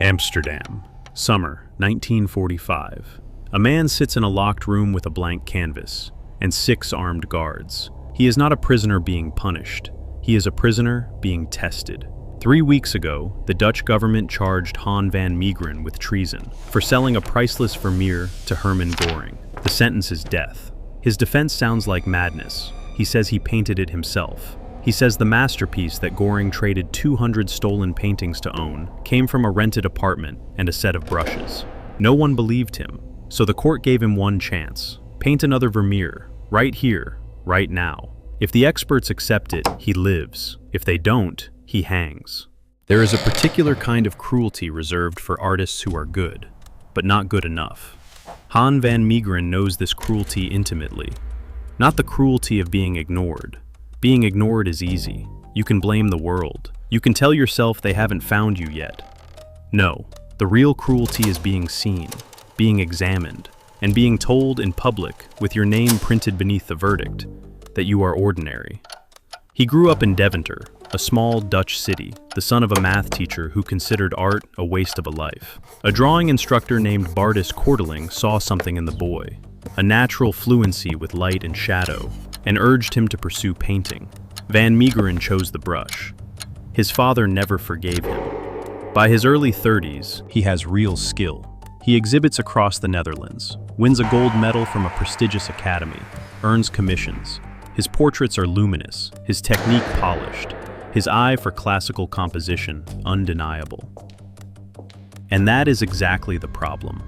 Amsterdam, summer 1945. A man sits in a locked room with a blank canvas and 6 armed guards. He is not a prisoner being punished. He is a prisoner being tested. 3 weeks ago, the Dutch government charged Han van Meegeren with treason for selling a priceless Vermeer to Hermann Göring. The sentence is death. His defense sounds like madness. He says he painted it himself. He says the masterpiece that Göring traded 200 stolen paintings to own came from a rented apartment and a set of brushes. No one believed him, so the court gave him one chance. Paint another Vermeer, right here, right now. If the experts accept it, he lives. If they don't, he hangs. There is a particular kind of cruelty reserved for artists who are good, but not good enough. Han van Meegeren knows this cruelty intimately. Not the cruelty of being ignored. Being ignored is easy. You can blame the world. You can tell yourself they haven't found you yet. No, the real cruelty is being seen, being examined, and being told in public, with your name printed beneath the verdict, that you are ordinary. He grew up in Deventer, a small Dutch city, the son of a math teacher who considered art a waste of a life. A drawing instructor named Bartus Korteling saw something in the boy, a natural fluency with light and shadow, and urged him to pursue painting. Van Meegeren chose the brush. His father never forgave him. By his early 30s, he has real skill. He exhibits across the Netherlands, wins a gold medal from a prestigious academy, earns commissions. His portraits are luminous, his technique polished, his eye for classical composition undeniable. And that is exactly the problem.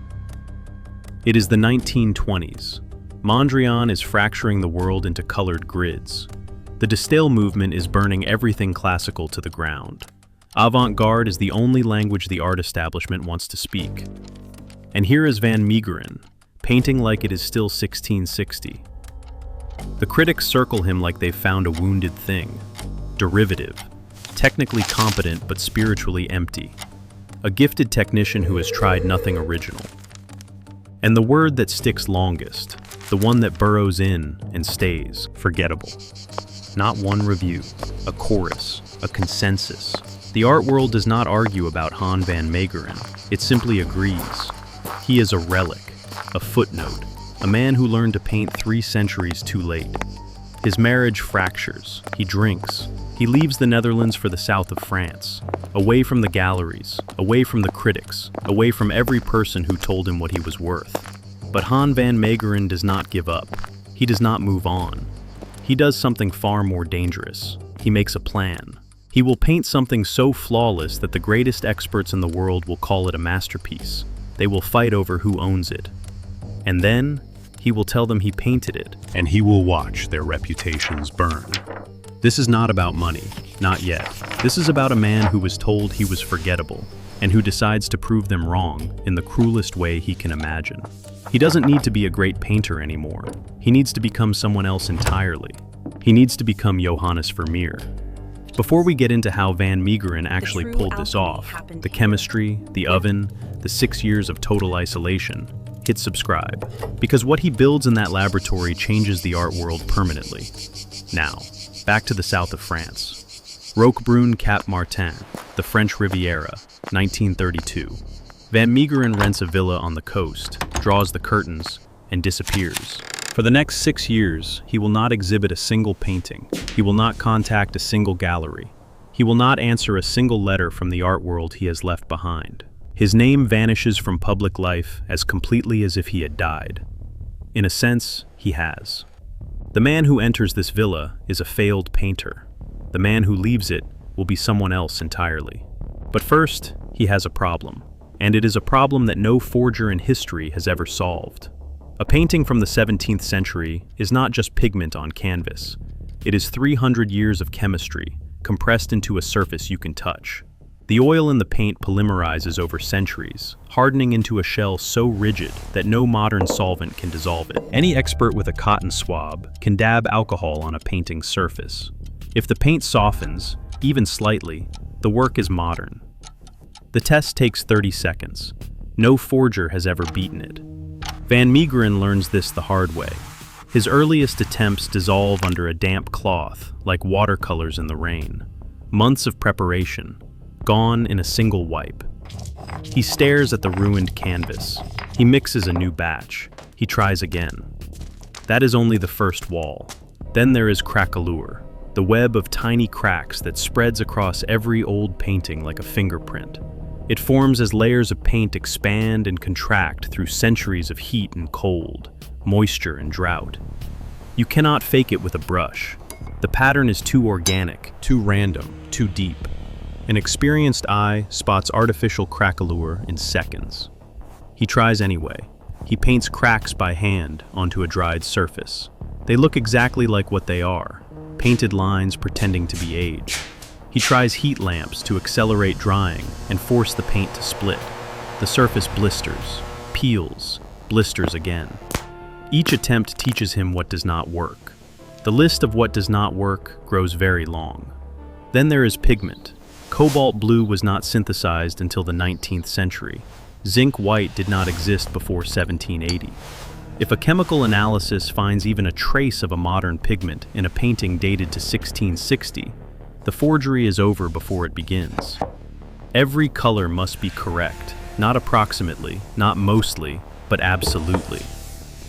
It is the 1920s. Mondrian is fracturing the world into colored grids. The de Stijl movement is burning everything classical to the ground. Avant-garde is the only language the art establishment wants to speak. And here is Van Meegeren, painting like it is still 1660. The critics circle him like they've found a wounded thing. Derivative, technically competent but spiritually empty. A gifted technician who has tried nothing original. And the word that sticks longest, the one that burrows in and stays, forgettable. Not one review, a chorus, a consensus. The art world does not argue about Han van Meegeren, it simply agrees. He is a relic, a footnote, a man who learned to paint 3 centuries too late. His marriage fractures, he drinks, he leaves the Netherlands for the south of France, away from the galleries, away from the critics, away from every person who told him what he was worth. But Han van Meegeren does not give up. He does not move on. He does something far more dangerous. He makes a plan. He will paint something so flawless that the greatest experts in the world will call it a masterpiece. They will fight over who owns it. And then, he will tell them he painted it, and he will watch their reputations burn. This is not about money, not yet. This is about a man who was told he was forgettable, and who decides to prove them wrong in the cruelest way he can imagine. He doesn't need to be a great painter anymore. He needs to become someone else entirely. He needs to become Johannes Vermeer. Before we get into how Van Meegeren actually pulled this off, the chemistry, the oven, the 6 years of total isolation, hit subscribe, because what he builds in that laboratory changes the art world permanently. Now, back to the south of France. Roquebrune Cap Martin, the French Riviera, 1932. Van Meegeren rents a villa on the coast, draws the curtains, and disappears. For the next 6 years, he will not exhibit a single painting. He will not contact a single gallery. He will not answer a single letter from the art world he has left behind. His name vanishes from public life as completely as if he had died. In a sense, he has. The man who enters this villa is a failed painter. The man who leaves it will be someone else entirely. But first, he has a problem. And it is a problem that no forger in history has ever solved. A painting from the 17th century is not just pigment on canvas. It is 300 years of chemistry, compressed into a surface you can touch. The oil in the paint polymerizes over centuries, hardening into a shell so rigid that no modern solvent can dissolve it. Any expert with a cotton swab can dab alcohol on a painting's surface. If the paint softens, even slightly, the work is modern. The test takes 30 seconds. No forger has ever beaten it. Van Meegeren learns this the hard way. His earliest attempts dissolve under a damp cloth, like watercolors in the rain. Months of preparation, gone in a single wipe. He stares at the ruined canvas. He mixes a new batch. He tries again. That is only the first wall. Then there is craquelure, the web of tiny cracks that spreads across every old painting like a fingerprint. It forms as layers of paint expand and contract through centuries of heat and cold, moisture and drought. You cannot fake it with a brush. The pattern is too organic, too random, too deep. An experienced eye spots artificial craquelure in seconds. He tries anyway. He paints cracks by hand onto a dried surface. They look exactly like what they are, painted lines pretending to be age. He tries heat lamps to accelerate drying and force the paint to split. The surface blisters, peels, blisters again. Each attempt teaches him what does not work. The list of what does not work grows very long. Then there is pigment. Cobalt blue was not synthesized until the 19th century. Zinc white did not exist before 1780. If a chemical analysis finds even a trace of a modern pigment in a painting dated to 1660, the forgery is over before it begins. Every color must be correct, not approximately, not mostly, but absolutely.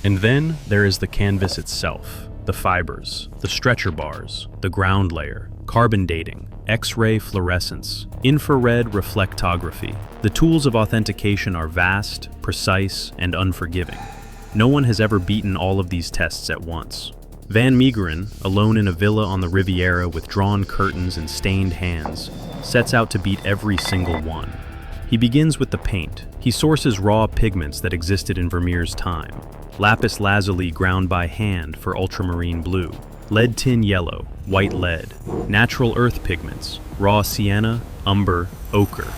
And then there is the canvas itself, the fibers, the stretcher bars, the ground layer, carbon dating, X-ray fluorescence, infrared reflectography. The tools of authentication are vast, precise, and unforgiving. No one has ever beaten all of these tests at once. Van Meegeren, alone in a villa on the Riviera with drawn curtains and stained hands, sets out to beat every single one. He begins with the paint. He sources raw pigments that existed in Vermeers' time. Lapis lazuli ground by hand for ultramarine blue. Lead tin yellow, white lead. Natural earth pigments, raw sienna, umber, ochre.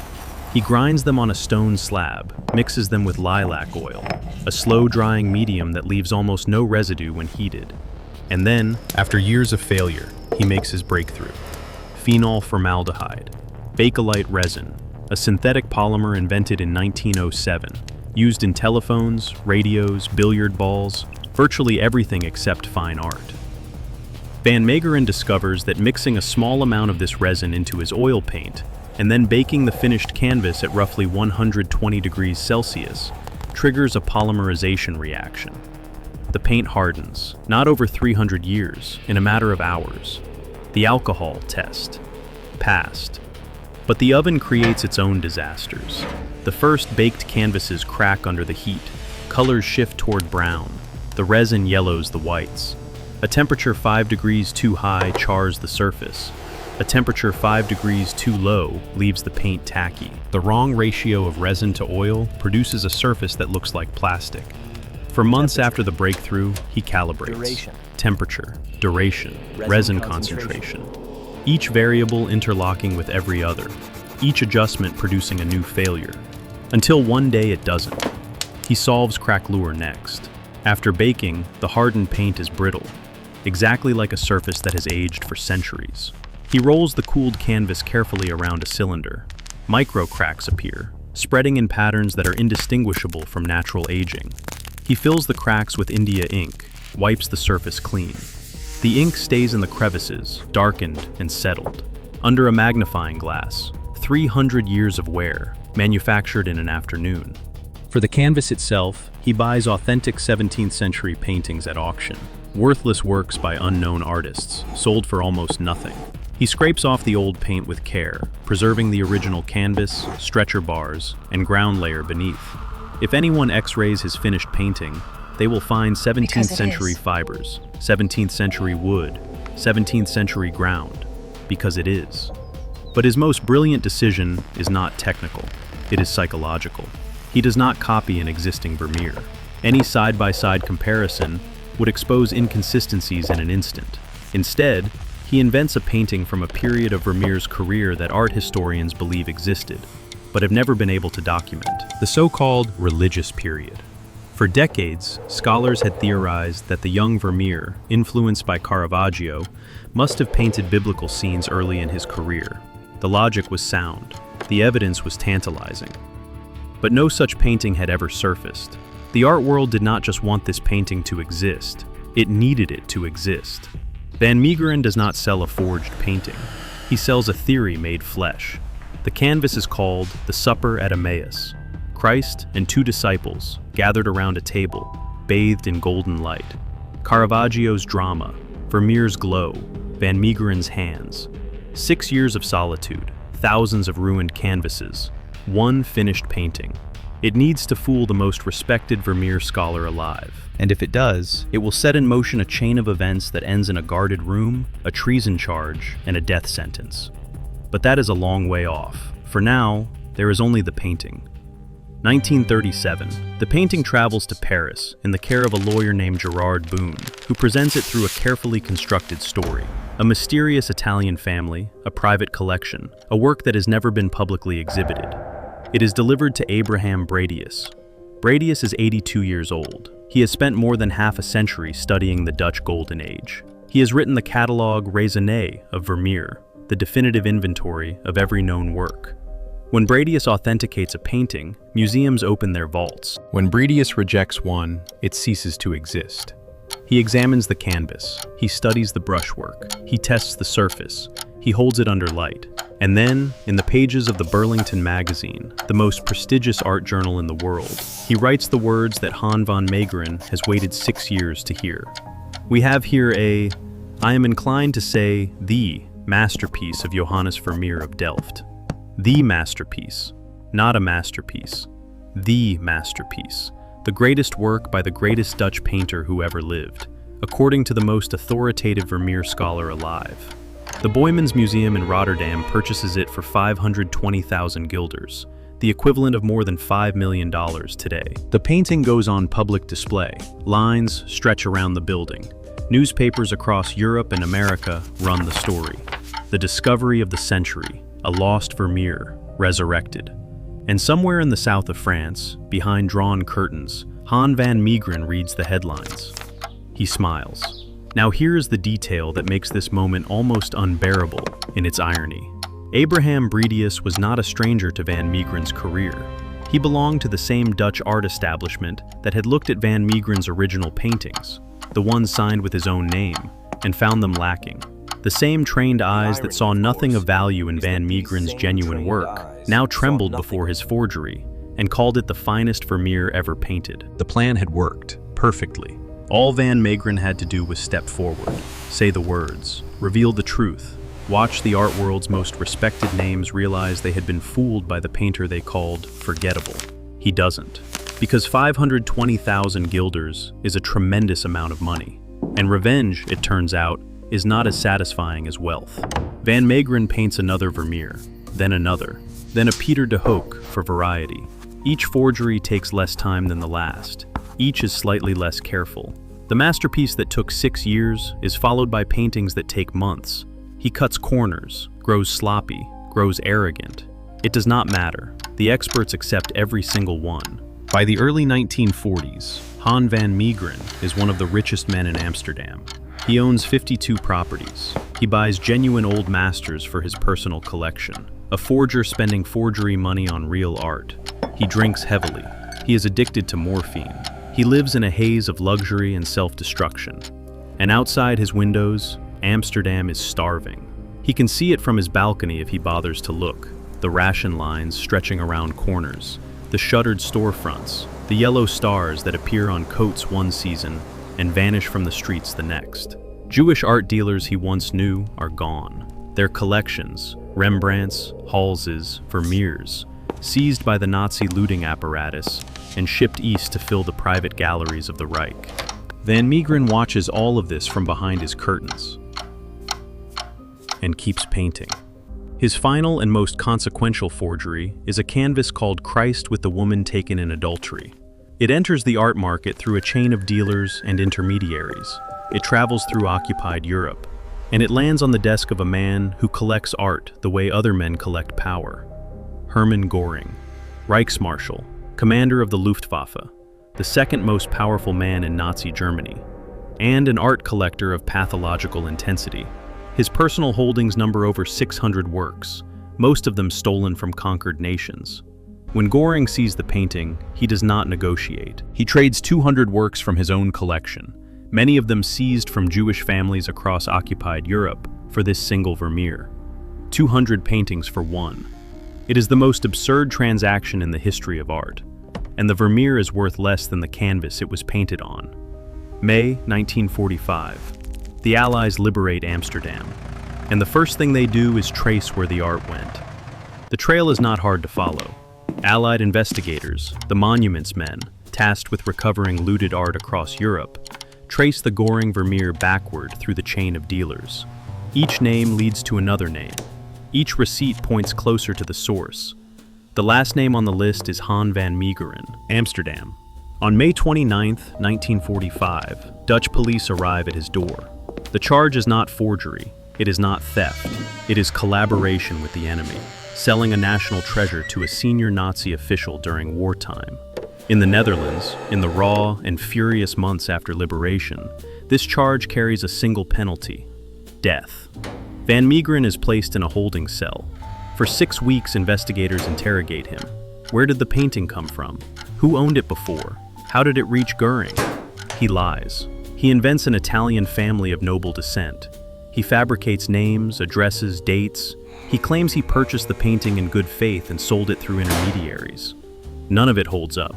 He grinds them on a stone slab, mixes them with lilac oil, a slow-drying medium that leaves almost no residue when heated. And then, after years of failure, he makes his breakthrough. Phenol formaldehyde, bakelite resin, a synthetic polymer invented in 1907, used in telephones, radios, billiard balls, virtually everything except fine art. Van Meegeren discovers that mixing a small amount of this resin into his oil paint and then baking the finished canvas at roughly 120 degrees Celsius triggers a polymerization reaction. The paint hardens, not over 300 years, in a matter of hours. The alcohol test. Passed. But the oven creates its own disasters. The first baked canvases crack under the heat. Colors shift toward brown. The resin yellows the whites. A temperature 5 degrees too high chars the surface. A temperature 5 degrees too low leaves the paint tacky. The wrong ratio of resin to oil produces a surface that looks like plastic. For months after the breakthrough, he calibrates. Temperature, duration, resin concentration. Each variable interlocking with every other. Each adjustment producing a new failure. Until one day it doesn't. He solves craquelure next. After baking, the hardened paint is brittle, exactly like a surface that has aged for centuries. He rolls the cooled canvas carefully around a cylinder. Micro cracks appear, spreading in patterns that are indistinguishable from natural aging. He fills the cracks with India ink, wipes the surface clean. The ink stays in the crevices, darkened and settled. Under a magnifying glass, 300 years of wear, manufactured in an afternoon. For the canvas itself, he buys authentic 17th century paintings at auction, worthless works by unknown artists, sold for almost nothing. He scrapes off the old paint with care, preserving the original canvas, stretcher bars, and ground layer beneath. If anyone X-rays his finished painting, they will find 17th century fibers, 17th century wood, 17th century ground, because it is. But his most brilliant decision is not technical, it is psychological. He does not copy an existing Vermeer. Any side-by-side comparison would expose inconsistencies in an instant. Instead, he invents a painting from a period of Vermeer's career that art historians believe existed, but have never been able to document, the so-called religious period. For decades, scholars had theorized that the young Vermeer, influenced by Caravaggio, must have painted biblical scenes early in his career. The logic was sound, the evidence was tantalizing. But no such painting had ever surfaced. The art world did not just want this painting to exist, it needed it to exist. Van Meegeren does not sell a forged painting. He sells a theory made flesh. The canvas is called The Supper at Emmaus. Christ and two disciples gathered around a table, bathed in golden light. Caravaggio's Drama, Vermeers' Glow, Van Meegeren's Hands. 6 years of solitude, thousands of ruined canvases, one finished painting. It needs to fool the most respected Vermeer scholar alive. And if it does, it will set in motion a chain of events that ends in a guarded room, a treason charge, and a death sentence. But that is a long way off. For now, there is only the painting. 1937, the painting travels to Paris in the care of a lawyer named Gerard Boone, who presents it through a carefully constructed story. A mysterious Italian family, a private collection, a work that has never been publicly exhibited. It is delivered to Abraham Bradius. Bradius is 82 years old. He has spent more than half a century studying the Dutch Golden Age. He has written the catalogue raisonné of Vermeer, the definitive inventory of every known work. When Bradius authenticates a painting, museums open their vaults. When Bradius rejects one, it ceases to exist. He examines the canvas, he studies the brushwork, he tests the surface, he holds it under light. And then, in the pages of the Burlington magazine, the most prestigious art journal in the world, he writes the words that Han van Meegeren has waited 6 years to hear. We have here I am inclined to say, the masterpiece of Johannes Vermeer of Delft. The masterpiece, not a masterpiece. The masterpiece. The greatest work by the greatest Dutch painter who ever lived, according to the most authoritative Vermeer scholar alive. The Boijmans Museum in Rotterdam purchases it for 520,000 guilders, the equivalent of more than $5 million today. The painting goes on public display. Lines stretch around the building. Newspapers across Europe and America run the story. The discovery of the century, a lost Vermeer, resurrected. And somewhere in the south of France, behind drawn curtains, Han van Meegeren reads the headlines. He smiles. Now here is the detail that makes this moment almost unbearable in its irony. Abraham Bradius was not a stranger to Van Meegeren's career. He belonged to the same Dutch art establishment that had looked at Van Meegeren's original paintings, the ones signed with his own name, and found them lacking. The same trained eyes that saw nothing of value in Van Meegeren's genuine work now trembled before his forgery and called it the finest Vermeer ever painted. The plan had worked perfectly. All Van Meegeren had to do was step forward, say the words, reveal the truth, watch the art world's most respected names realize they had been fooled by the painter they called forgettable. He doesn't, because 520,000 guilders is a tremendous amount of money, and revenge, it turns out, is not as satisfying as wealth. Van Meegeren paints another Vermeer, then another, then a Pieter de Hoek for variety. Each forgery takes less time than the last. Each is slightly less careful. The masterpiece that took 6 years is followed by paintings that take months. He cuts corners, grows sloppy, grows arrogant. It does not matter. The experts accept every single one. By the early 1940s, Han van Meegeren is one of the richest men in Amsterdam. He owns 52 properties. He buys genuine old masters for his personal collection. A forger spending forgery money on real art. He drinks heavily. He is addicted to morphine. He lives in a haze of luxury and self-destruction. And outside his windows, Amsterdam is starving. He can see it from his balcony if he bothers to look. The ration lines stretching around corners. The shuttered storefronts. The yellow stars that appear on coats one season and vanish from the streets the next. Jewish art dealers he once knew are gone. Their collections, Rembrandts, Halses, Vermeers, seized by the Nazi looting apparatus and shipped east to fill the private galleries of the Reich. Van Meegeren watches all of this from behind his curtains and keeps painting. His final and most consequential forgery is a canvas called Christ with the Woman Taken in Adultery. It enters the art market through a chain of dealers and intermediaries. It travels through occupied Europe, and it lands on the desk of a man who collects art the way other men collect power. Hermann Göring, Reichsmarshal, commander of the Luftwaffe, the second most powerful man in Nazi Germany, and an art collector of pathological intensity. His personal holdings number over 600 works, most of them stolen from conquered nations. When Göring sees the painting, he does not negotiate. He trades 200 works from his own collection, many of them seized from Jewish families across occupied Europe, for this single Vermeer. 200 paintings for one. It is the most absurd transaction in the history of art, and the Vermeer is worth less than the canvas it was painted on. May 1945. The Allies liberate Amsterdam, and the first thing they do is trace where the art went. The trail is not hard to follow. Allied investigators, the monuments men, tasked with recovering looted art across Europe, trace the Göring Vermeer backward through the chain of dealers. Each name leads to another name. Each receipt points closer to the source. The last name on the list is Han van Meegeren, Amsterdam. On May 29, 1945, Dutch police arrive at his door. The charge is not forgery, it is not theft, it is collaboration with the enemy, selling a national treasure to a senior Nazi official during wartime. In the Netherlands, in the raw and furious months after liberation, this charge carries a single penalty: death. Van Meegeren is placed in a holding cell. For 6 weeks, investigators interrogate him. Where did the painting come from? Who owned it before? How did it reach Göring? He lies. He invents an Italian family of noble descent. He fabricates names, addresses, dates. He claims he purchased the painting in good faith and sold it through intermediaries. None of it holds up.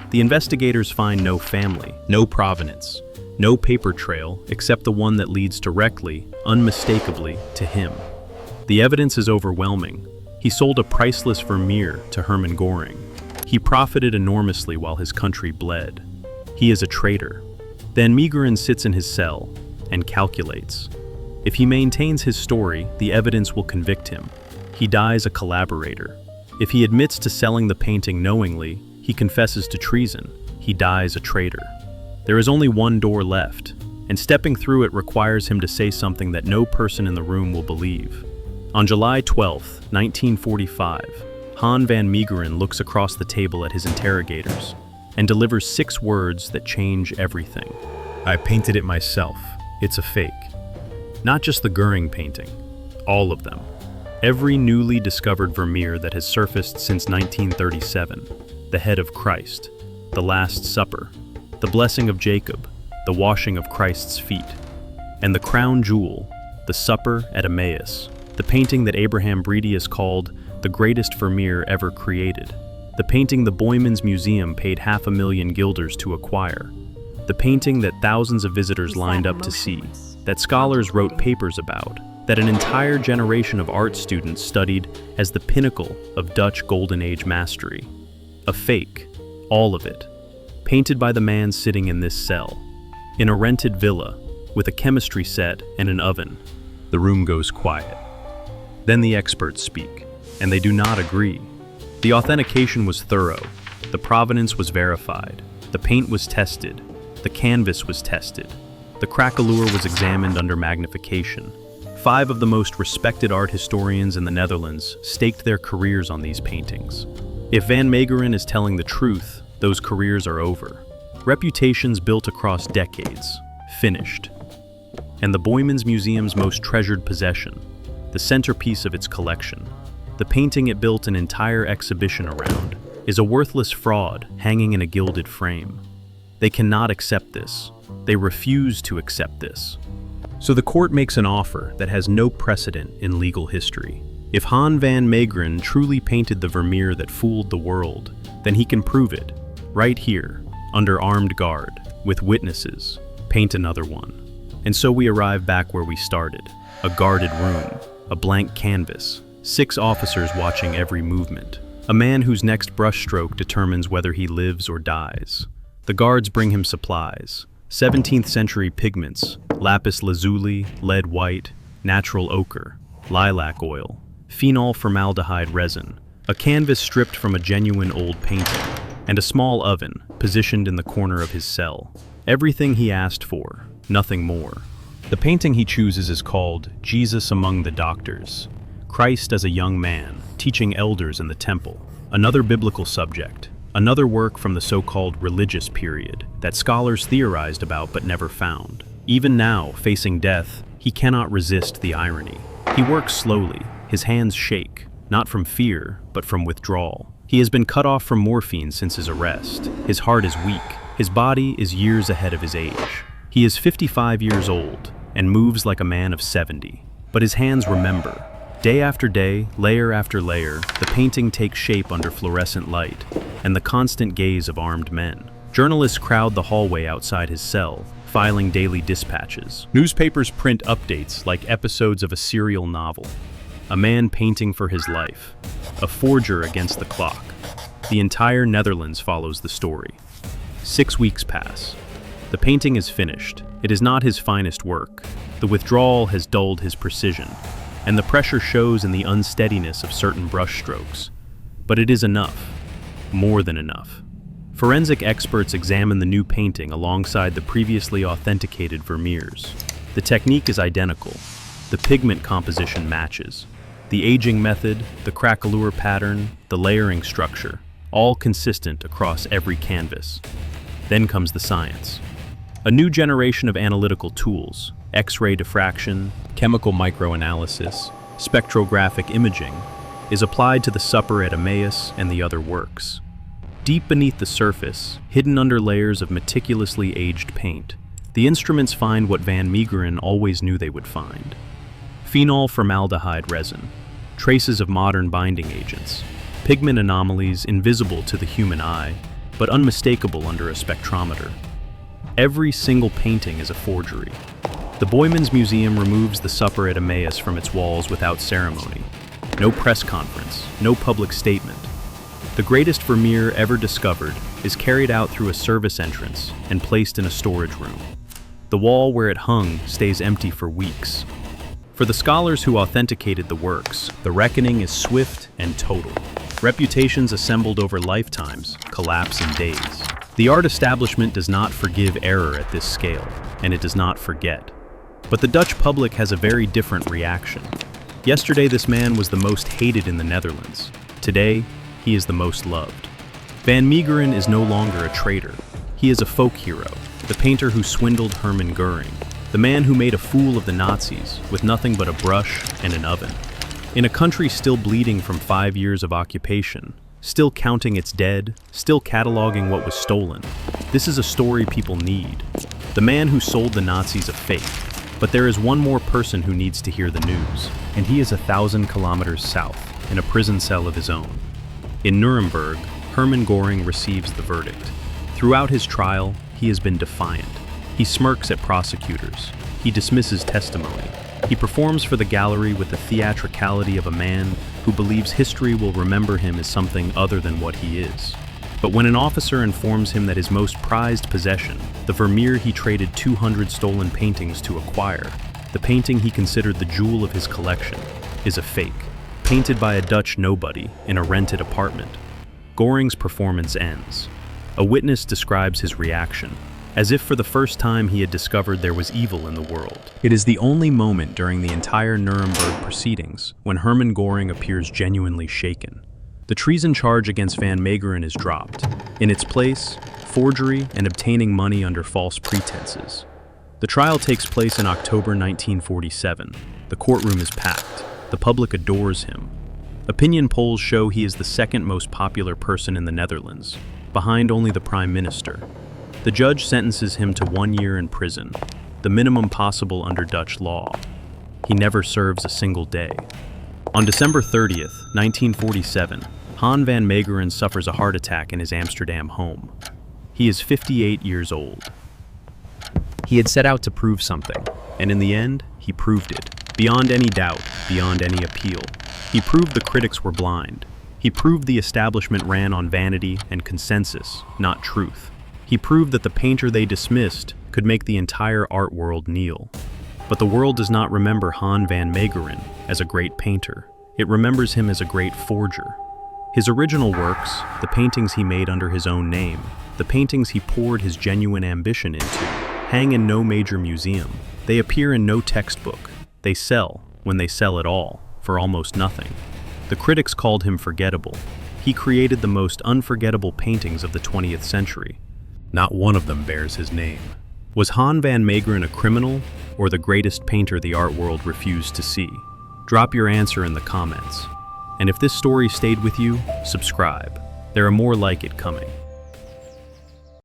The investigators find no family, no provenance, no paper trail except the one that leads directly, unmistakably, to him. The evidence is overwhelming. He sold a priceless Vermeer to Hermann Göring. He profited enormously while his country bled. He is a traitor. Van Meegeren sits in his cell and calculates. If he maintains his story, the evidence will convict him. He dies a collaborator. If he admits to selling the painting knowingly, he confesses to treason. He dies a traitor. There is only one door left, and stepping through it requires him to say something that no person in the room will believe. On July 12, 1945, Han van Meegeren looks across the table at his interrogators and delivers 6 words that change everything. I painted it myself. It's a fake. Not just the Göring painting, all of them. Every newly discovered Vermeer that has surfaced since 1937, the head of Christ, the Last Supper, the blessing of Jacob, the washing of Christ's feet, and the crown jewel, the supper at Emmaus, the painting that Abraham Bredius called the greatest Vermeer ever created, the painting the Boymans Museum paid 500,000 guilders to acquire, the painting that thousands of visitors lined up to see, that scholars wrote papers about, that an entire generation of art students studied as the pinnacle of Dutch Golden Age mastery. A fake, all of it, painted by the man sitting in this cell, in a rented villa, with a chemistry set and an oven. The room goes quiet. Then the experts speak, and they do not agree. The authentication was thorough, the provenance was verified, the paint was tested, the canvas was tested, the craquelure was examined under magnification. 5 of the most respected art historians in the Netherlands staked their careers on these paintings. If Van Meegeren is telling the truth, those careers are over. Reputations built across decades, finished. And the Boymans Museum's most treasured possession, the centerpiece of its collection, the painting it built an entire exhibition around, is a worthless fraud hanging in a gilded frame. They cannot accept this. They refuse to accept this. So the court makes an offer that has no precedent in legal history. If Han van Meegeren truly painted the Vermeer that fooled the world, then he can prove it, right here, under armed guard, with witnesses. Paint another one. And so we arrive back where we started, a guarded room, a blank canvas, 6 officers watching every movement, a man whose next brushstroke determines whether he lives or dies. The guards bring him supplies, 17th century pigments, lapis lazuli, lead white, natural ochre, lilac oil, phenol formaldehyde resin, a canvas stripped from a genuine old painting, and a small oven positioned in the corner of his cell. Everything he asked for, nothing more. The painting he chooses is called Jesus Among the Doctors, Christ as a Young Man, Teaching Elders in the Temple, another biblical subject, another work from the so-called religious period that scholars theorized about but never found. Even now, facing death, he cannot resist the irony. He works slowly, his hands shake, not from fear, but from withdrawal. He has been cut off from morphine since his arrest. His heart is weak. His body is years ahead of his age. He is 55 years old and moves like a man of 70. But his hands remember. Day after day, layer after layer, the painting takes shape under fluorescent light and the constant gaze of armed men. Journalists crowd the hallway outside his cell, filing daily dispatches. Newspapers print updates like episodes of a serial novel. A man painting for his life. A forger against the clock. The entire Netherlands follows the story. 6 weeks pass. The painting is finished. It is not his finest work. The withdrawal has dulled his precision, and the pressure shows in the unsteadiness of certain brushstrokes. But it is enough. More than enough. Forensic experts examine the new painting alongside the previously authenticated Vermeers. The technique is identical. The pigment composition matches. The aging method, the craquelure pattern, the layering structure, all consistent across every canvas. Then comes the science. A new generation of analytical tools, X-ray diffraction, chemical microanalysis, spectrographic imaging, is applied to the Supper at Emmaus and the other works. Deep beneath the surface, hidden under layers of meticulously aged paint, the instruments find what Van Meegeren always knew they would find. Phenol formaldehyde resin, traces of modern binding agents, pigment anomalies invisible to the human eye, but unmistakable under a spectrometer. Every single painting is a forgery. The Boymans Museum removes the Supper at Emmaus from its walls without ceremony. No press conference, no public statement. The greatest Vermeer ever discovered is carried out through a service entrance and placed in a storage room. The wall where it hung stays empty for weeks. For the scholars who authenticated the works, the reckoning is swift and total. Reputations assembled over lifetimes collapse in days. The art establishment does not forgive error at this scale, and it does not forget. But the Dutch public has a very different reaction. Yesterday, this man was the most hated in the Netherlands. Today, he is the most loved. Van Meegeren is no longer a traitor. He is a folk hero, the painter who swindled Hermann Göring, the man who made a fool of the Nazis with nothing but a brush and an oven. In a country still bleeding from 5 years of occupation, still counting its dead, still cataloging what was stolen, this is a story people need. The man who sold the Nazis a fake. But there is one more person who needs to hear the news, and he is 1,000 kilometers south, in a prison cell of his own. In Nuremberg, Hermann Göring receives the verdict. Throughout his trial, he has been defiant. He smirks at prosecutors. He dismisses testimony. He performs for the gallery with the theatricality of a man who believes history will remember him as something other than what he is. But when an officer informs him that his most prized possession, the Vermeer he traded 200 stolen paintings to acquire, the painting he considered the jewel of his collection, is a fake, painted by a Dutch nobody in a rented apartment, Göring's performance ends. A witness describes his reaction, as if for the first time he had discovered there was evil in the world. It is the only moment during the entire Nuremberg proceedings when Hermann Göring appears genuinely shaken. The treason charge against Van Meegeren is dropped. In its place, forgery and obtaining money under false pretenses. The trial takes place in October 1947. The courtroom is packed. The public adores him. Opinion polls show he is the second most popular person in the Netherlands, behind only the Prime Minister. The judge sentences him to 1 year in prison, the minimum possible under Dutch law. He never serves a single day. On December 30th, 1947, Han van Meegeren suffers a heart attack in his Amsterdam home. He is 58 years old. He had set out to prove something, and in the end, he proved it. Beyond any doubt, beyond any appeal. He proved the critics were blind. He proved the establishment ran on vanity and consensus, not truth. He proved that the painter they dismissed could make the entire art world kneel. But the world does not remember Han van Meegeren as a great painter. It remembers him as a great forger. His original works, the paintings he made under his own name, the paintings he poured his genuine ambition into, hang in no major museum. They appear in no textbook. They sell, when they sell at all, for almost nothing. The critics called him forgettable. He created the most unforgettable paintings of the 20th century. Not one of them bears his name. Was Han van Meegeren a criminal, or the greatest painter the art world refused to see? Drop your answer in the comments. And if this story stayed with you, subscribe. There are more like it coming.